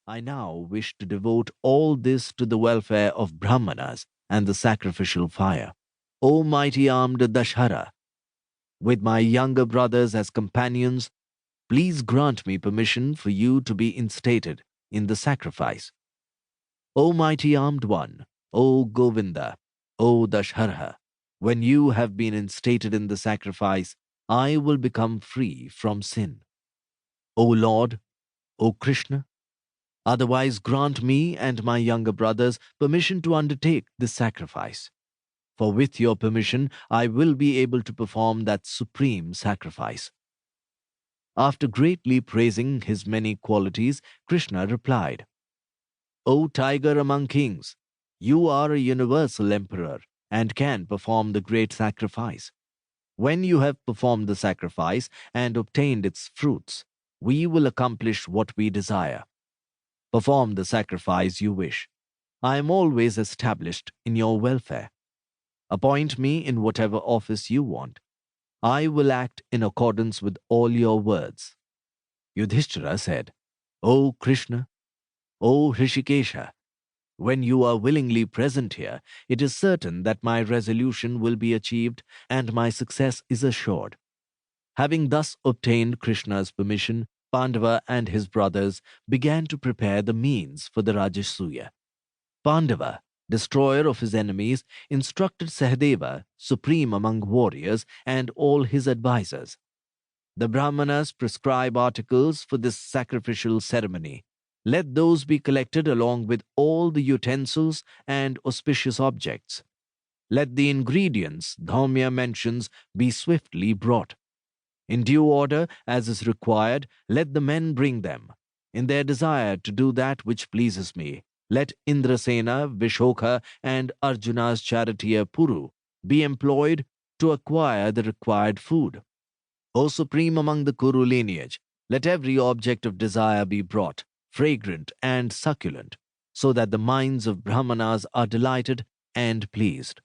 I now wish to devote all this to the welfare of Brahmanas and the sacrificial fire. O mighty armed Dashara, with my younger brothers as companions, please grant me permission for you to be instated in the sacrifice. O mighty armed one, O Govinda, O Dashara, when you have been instated in the sacrifice, I will become free from sin. O Lord, O Krishna, otherwise grant me and my younger brothers permission to undertake this sacrifice. For with your permission, I will be able to perform that supreme sacrifice. After greatly praising his many qualities, Krishna replied, O tiger among kings, you are a universal emperor and can perform the great sacrifice. When you have performed the sacrifice and obtained its fruits, we will accomplish what we desire. Perform the sacrifice you wish. I am always established in your welfare. Appoint me in whatever office you want. I will act in accordance with all your words. Yudhishthira said, O Krishna, O Hrishikesha, when you are willingly present here, it is certain that my resolution will be achieved and my success is assured. Having thus obtained Krishna's permission, Pandava and his brothers began to prepare the means for the Rajasuya. Pandava, destroyer of his enemies, instructed Sahadeva, supreme among warriors, and all his advisers. The Brahmanas prescribe articles for this sacrificial ceremony. Let those be collected along with all the utensils and auspicious objects. Let the ingredients Dhaumya mentions be swiftly brought. In due order, as is required, let the men bring them. In their desire to do that which pleases me, let Indrasena, Vishokha, and Arjuna's charioteer Puru be employed to acquire the required food. O supreme among the Kuru lineage, let every object of desire be brought, fragrant and succulent, so that the minds of Brahmanas are delighted and pleased.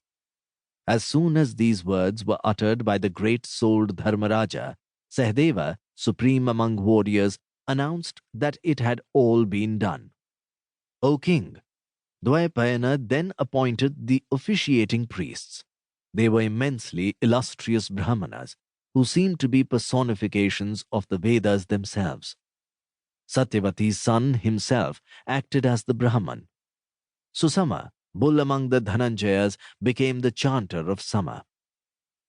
As soon as these words were uttered by the great-souled Dharmaraja, Sahadeva, supreme among warriors, announced that it had all been done. O king, Dwaipayana then appointed the officiating priests. They were immensely illustrious Brahmanas, who seemed to be personifications of the Vedas themselves. Satyavati's son himself acted as the Brahman. Susama, bull among the Dhananjayas, became the chanter of Sama.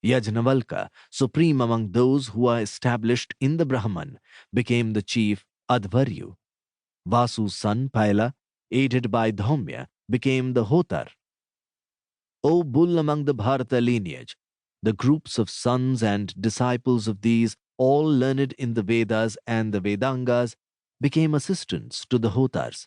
Yajnavalka, supreme among those who are established in the Brahman, became the chief Advaryu. Vasu's son Paila, aided by Dhaumya, became the Hotar. O bull among the Bharata lineage, the groups of sons and disciples of these, all learned in the Vedas and the Vedangas, became assistants to the Hotars.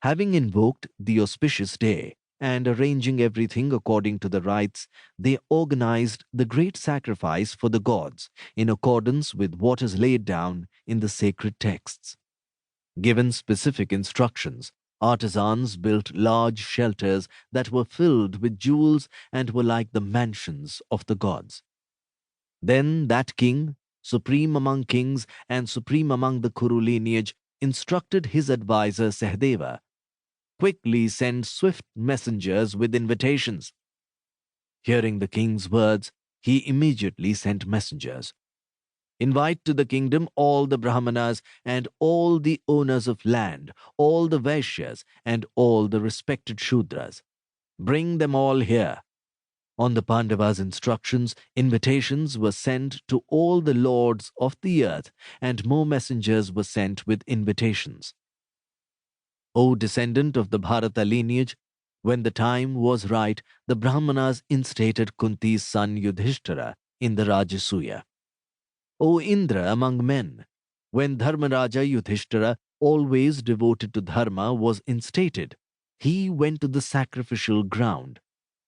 Having invoked the auspicious day and arranging everything according to the rites, they organized the great sacrifice for the gods in accordance with what is laid down in the sacred texts. Given specific instructions, artisans built large shelters that were filled with jewels and were like the mansions of the gods. Then that king, supreme among kings and supreme among the Kuru lineage, instructed his adviser Sahadeva, quickly send swift messengers with invitations. Hearing the king's words, he immediately sent messengers. Invite to the kingdom all the Brahmanas and all the owners of land, all the Vaishyas and all the respected Shudras. Bring them all here. On the Pandavas' instructions, invitations were sent to all the lords of the earth, and more messengers were sent with invitations. O descendant of the Bharata lineage, when the time was right, the Brahmanas instated Kunti's son Yudhishthira in the Rajasuya. O Indra among men, when Dharmaraja Yudhishthira, always devoted to dharma, was instated, he went to the sacrificial ground.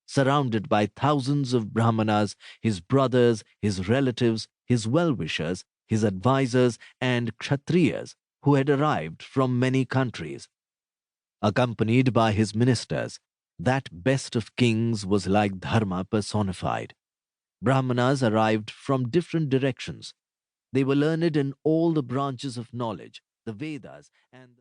Surrounded by thousands of Brahmanas, his brothers, his relatives, his well-wishers, his advisers, and Kshatriyas, who had arrived from many countries. Accompanied by his ministers, that best of kings was like dharma personified. Brahmanas arrived from different directions. They were learned in all the branches of knowledge, the Vedas and